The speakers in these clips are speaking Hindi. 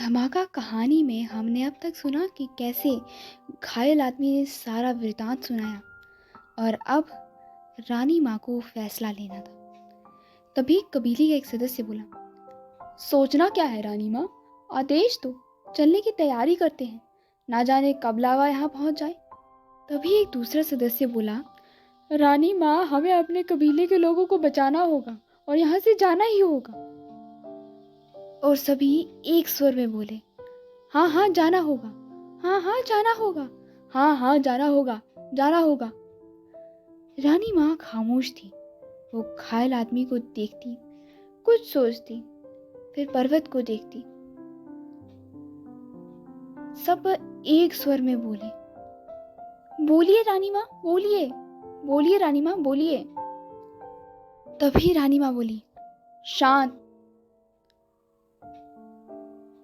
धमाका कहानी में हमने अब तक सुना कि कैसे घायल आदमी ने सारा वृतांत सुनाया और अब रानी माँ को फैसला लेना था। तभी कबीले का एक सदस्य बोला, सोचना क्या है रानी माँ, आदेश दो, चलने की तैयारी करते हैं, ना जाने कब लावा यहाँ पहुँच जाए। तभी एक दूसरा सदस्य बोला, रानी माँ, हमें अपने कबीले के लोगों को बचाना होगा और यहाँ से जाना ही होगा। और सभी एक स्वर में बोले, हाँ हाँ जाना होगा, हाँ हाँ जाना होगा, हाँ हाँ जाना होगा, जाना होगा। रानी माँ खामोश थी। वो घायल आदमी को देखती, कुछ सोचती, फिर पर्वत को देखती। सब एक स्वर में बोले, बोलिए रानी माँ, बोलिए, बोलिए रानी माँ, बोलिए। तभी रानी माँ बोली, शांत।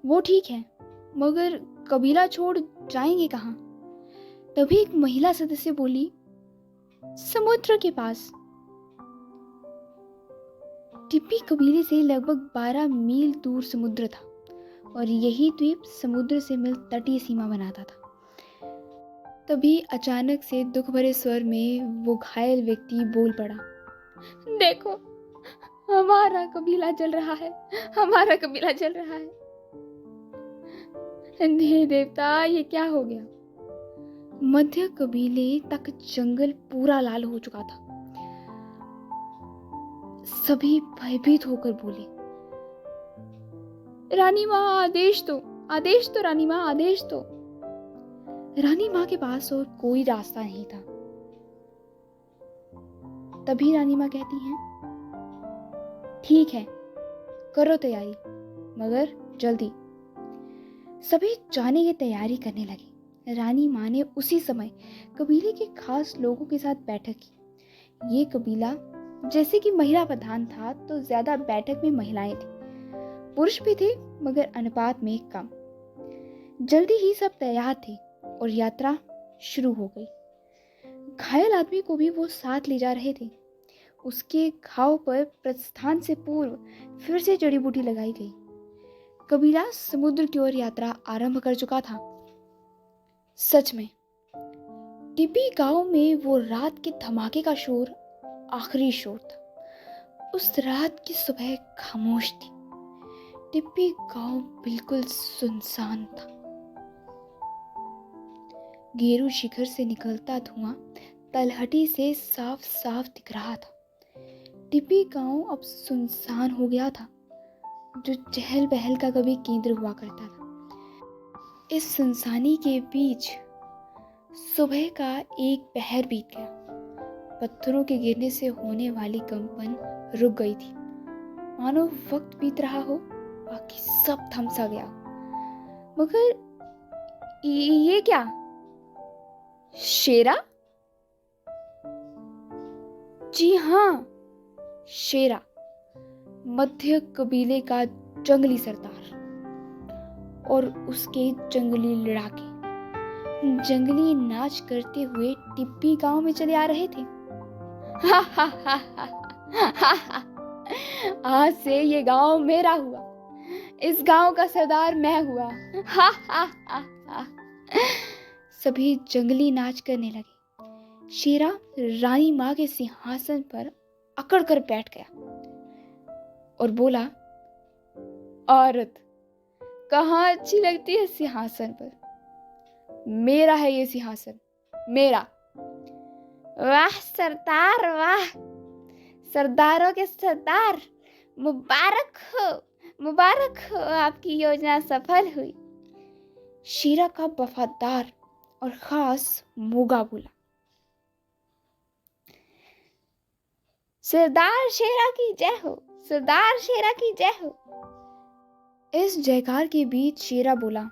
वो ठीक है, मगर कबीला छोड़ जाएंगे कहाँ? तभी एक महिला सदस्य बोली, समुद्र के पास। टिप्पी कबीले से लगभग 12 मील दूर समुद्र था और यही द्वीप समुद्र से मिल तटीय सीमा बनाता था। तभी अचानक से दुख भरे स्वर में वो घायल व्यक्ति बोल पड़ा, देखो, हमारा कबीला जल रहा है, हमारा कबीला जल रहा है। हे देवता, ये क्या हो गया? मध्य कबीले तक जंगल पूरा लाल हो चुका था। सभी भयभीत होकर बोले, रानी माँ आदेश दो, आदेश दो रानी माँ, आदेश दो। रानी माँ के पास और कोई रास्ता नहीं था। तभी रानी माँ कहती हैं, ठीक है, करो तैयारी, मगर जल्दी। सभी जाने की तैयारी करने लगे। रानी माँ ने उसी समय कबीले के खास लोगों के साथ बैठक की। ये कबीला जैसे कि महिला प्रधान था, तो ज्यादा बैठक में महिलाएं थी, पुरुष भी थे मगर अनुपात में कम। जल्दी ही सब तैयार थे और यात्रा शुरू हो गई। घायल आदमी को भी वो साथ ले जा रहे थे। उसके घाव पर प्रस्थान से पूर्व फिर से जड़ी बूटी लगाई गई। कबीला समुद्र की ओर यात्रा आरंभ कर चुका था। सच में टिप्पी गांव में वो रात के धमाके का शोर आखिरी शोर था। उस रात की सुबह खामोश थी। टिप्पी गांव बिल्कुल सुनसान था। गेरू शिखर से निकलता धुआं तलहटी से साफ साफ दिख रहा था। टिप्पी गांव अब सुनसान हो गया था, जो चहल पहल का कभी केंद्र हुआ करता था। इस सुनसानी के बीच सुबह का एक पहर बीत गया। पत्थरों के गिरने से होने वाली कंपन रुक गई थी, मानो वक्त बीत रहा हो, बाकी सब थम सा गया। मगर ये क्या? शेरा? जी हाँ, शेरा, मध्य कबीले का जंगली सरदार और उसके जंगली लड़ाके जंगली नाच करते हुए टिप्पी गांव में चले आ रहे थे। हा हा हा हा हा, आज से ये गांव मेरा हुआ, इस गांव का सरदार मैं हुआ। हा हा हा हा। सभी जंगली नाच करने लगे। शेरा रानी माँ के सिंहासन पर अकड़ कर बैठ गया और बोला, औरत कहाँ अच्छी लगती है सिंहासन पर? मेरा है ये सिंहासन, मेरा। वाह सरदार, वाह, सरदारों के सरदार, मुबारक हो, मुबारक हो, आपकी योजना सफल हुई। शेरा का वफादार और खास मोगा बोला, सरदार शेरा की जय हो, सरदार शेरा की जय हो। इस जयकार के बीच शेरा बोला,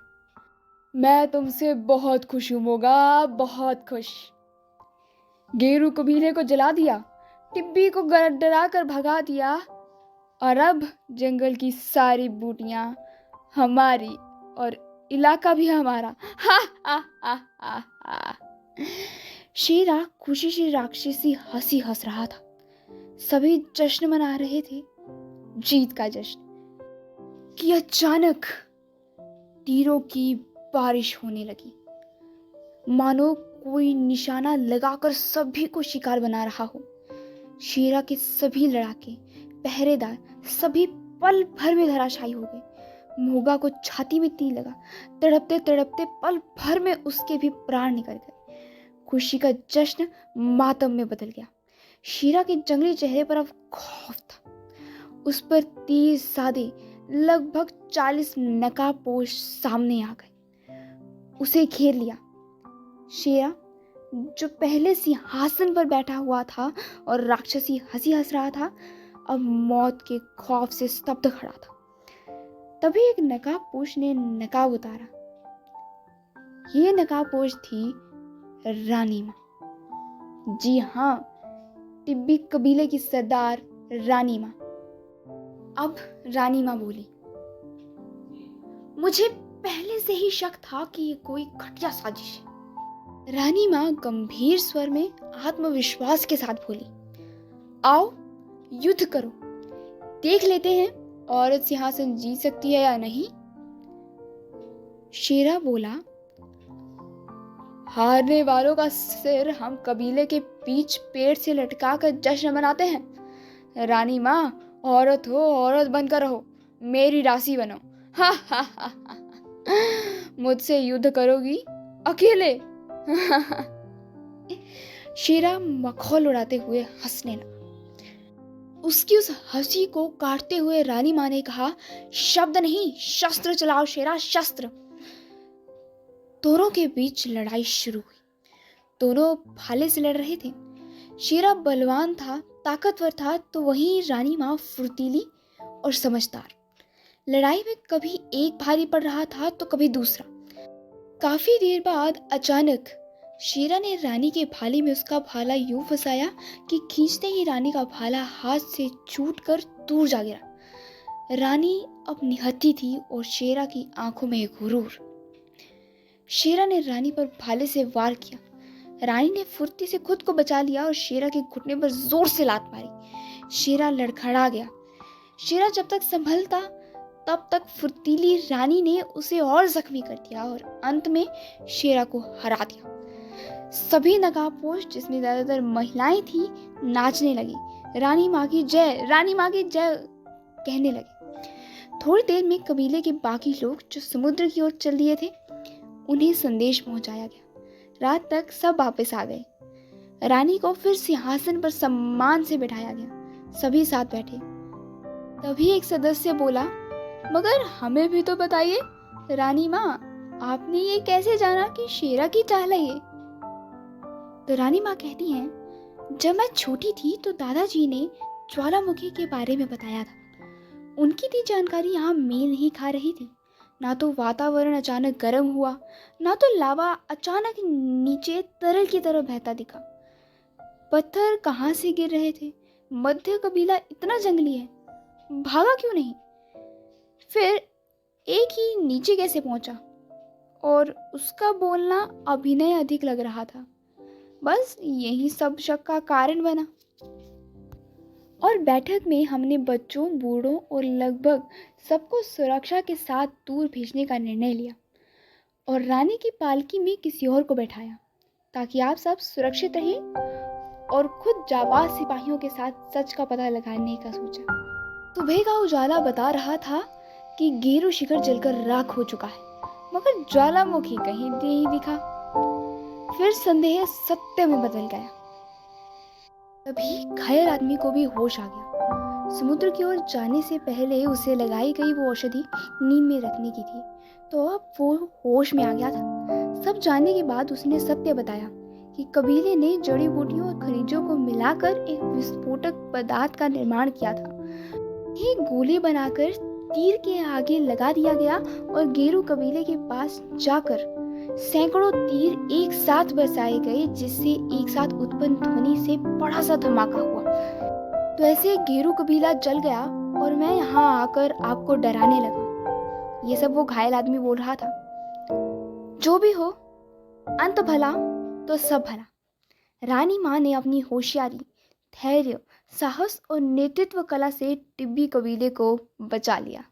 मैं तुमसे बहुत खुश हूं मोगा, बहुत खुश। गेरू कबीले को जला दिया, टिब्बी को डरा कर भगा दिया और अब जंगल की सारी बूटियां हमारी और इलाका भी हमारा। हा हा हा हा हा। शेरा खुशी से राक्षसी हंसी हंस रहा था। सभी जश्न मना रहे थे, जीत का जश्न, कि अचानक तीरों की बारिश होने लगी, मानो कोई निशाना लगाकर सभी को शिकार बना रहा हो। शेरा के सभी लड़ाके, पहरेदार सभी पल भर में धराशायी हो गए। मोगा को छाती में तीर लगा, तड़पते तड़पते पल भर में उसके भी प्राण निकल गए। खुशी का जश्न मातम में बदल गया। शेरा के जंगली चेहरे पर अब खौफ था। उस पर तीर साधे लगभग 40 नकाबपोश सामने आ गए, उसे घेर लिया। शेरा, जो पहले सिंहासन पर बैठा हुआ था और राक्षसी हंसी हंस रहा था, अब मौत के खौफ से स्तब्ध खड़ा था। तभी एक नकाबपोश ने नकाब उतारा। ये नकाबपोश थी रानी माँ। जी हाँ, टिब्बी कबीले की सरदार रानी माँ। अब रानी माँ बोली, मुझे पहले से ही शक था कि ये कोई घटिया साजिश है। रानी माँ गंभीर स्वर में आत्मविश्वास के साथ बोली, आओ युद्ध करो, देख लेते हैं औरत सिंहासन जीत सकती है या नहीं। शेरा बोला, हारने वालों का सिर हम कबीले के बीच पेड़ से लटका कर जश्न मनाते हैं। रानी माँ, औरत हो, औरत बनकर रहो, मेरी दासी बनो। हा हा हा हा, मुझसे युद्ध करोगी अकेले? शेरा मखौल उड़ाते हुए हंसने लगा। उसकी उस हंसी को काटते हुए रानी माँ ने कहा, शब्द नहीं, शस्त्र चलाओ शेरा, शस्त्र। दोनों के बीच लड़ाई शुरू हुई। दोनों भाले से लड़ रहे थे। शेरा बलवान था, ताकतवर था, तो वहीं रानी माँ फुर्तीली और समझदार। लड़ाई में कभी एक भारी पड़ रहा था तो कभी दूसरा। काफी देर बाद अचानक शेरा ने रानी के भाले में उसका भाला यूं फंसाया कि खींचते ही रानी का भाला हाथ से छूटकर दूर जा गिरा। रानी अब निहत्थी थी और शेरा की आंखों में गुरूर। शेरा ने रानी पर भाले से वार किया। रानी ने फुर्ती से खुद को बचा लिया और शेरा के घुटने पर जोर से लात मारी। शेरा लड़खड़ा गया। शेरा जब तक संभलता तब तक फुर्तीली रानी ने उसे और जख्मी कर दिया और अंत में शेरा को हरा दिया। सभी नकाबपोश, जिसमें ज्यादातर महिलाएं थी, नाचने लगी। रानी माँ की जय, रानी माँ की जय कहने लगे। थोड़ी देर में कबीले के बाकी लोग जो समुद्र की ओर चल दिए थे, उन्हें संदेश पहुंचाया गया। रात तक सब वापस आ गए। रानी को फिर सिंहासन पर सम्मान से बिठाया गया। सभी साथ बैठे। तभी एक सदस्य बोला, मगर हमें भी तो बताइए रानी माँ, आपने ये कैसे जाना कि शेरा की चाल है ये? तो रानी माँ कहती हैं, जब मैं छोटी थी तो दादाजी ने ज्वालामुखी के बारे में बताया था। उनकी दी जानकारी यहाँ मेल नहीं खा रही थी। ना तो वातावरण अचानक गर्म हुआ, ना तो लावा अचानक नीचे तरल की तरह बहता दिखा। पत्थर कहाँ से गिर रहे थे? मध्य कबीला इतना जंगली है, भागा क्यों नहीं? फिर एक ही नीचे कैसे पहुंचा? और उसका बोलना अभिनय अधिक लग रहा था। बस यही सब शक का कारण बना। और बैठक में हमने बच्चों, बूढ़ों और लगभग सबको सुरक्षा के साथ दूर भेजने का निर्णय लिया और रानी की पालकी में किसी और को बैठाया, ताकि आप सब सुरक्षित रहें, और खुद जाबाज सिपाहियों के साथ सच का पता लगाने का सोचा। सुबह का उजाला बता रहा था कि गेरू शिखर जलकर राख हो चुका है, मगर ज्वालामुखी कहीं नहीं दिखा। फिर संदेह सत्य में बदल गया। तभी घायल आदमी को भी होश आ गया। समुद्र की ओर जाने से पहले उसे लगाई गई वो औषधि नीम में रखने की थी, तो अब वो होश में आ गया था। सब जानने के बाद उसने सत्य बताया कि कबीले ने जड़ी बूटियों और खनिजों को मिलाकर एक विस्फोटक पदार्थ का निर्माण किया था। एक गोली बनाकर तीर के आगे लगा दिया गया और गेरू कबीले के पास जाकर सैकड़ों तीर एक साथ बरसाए गए, जिससे एक साथ उत्पन्न ध्वनि से बड़ा सा धमाका हुआ। तो ऐसे गेरू कबीला जल गया और मैं यहाँ आकर आपको डराने लगा। ये सब वो घायल आदमी बोल रहा था। जो भी हो, अंत भला तो सब भला। रानी माँ ने अपनी होशियारी, धैर्य, साहस और नेतृत्व कला से टिब्बी कबीले को बचा लिया।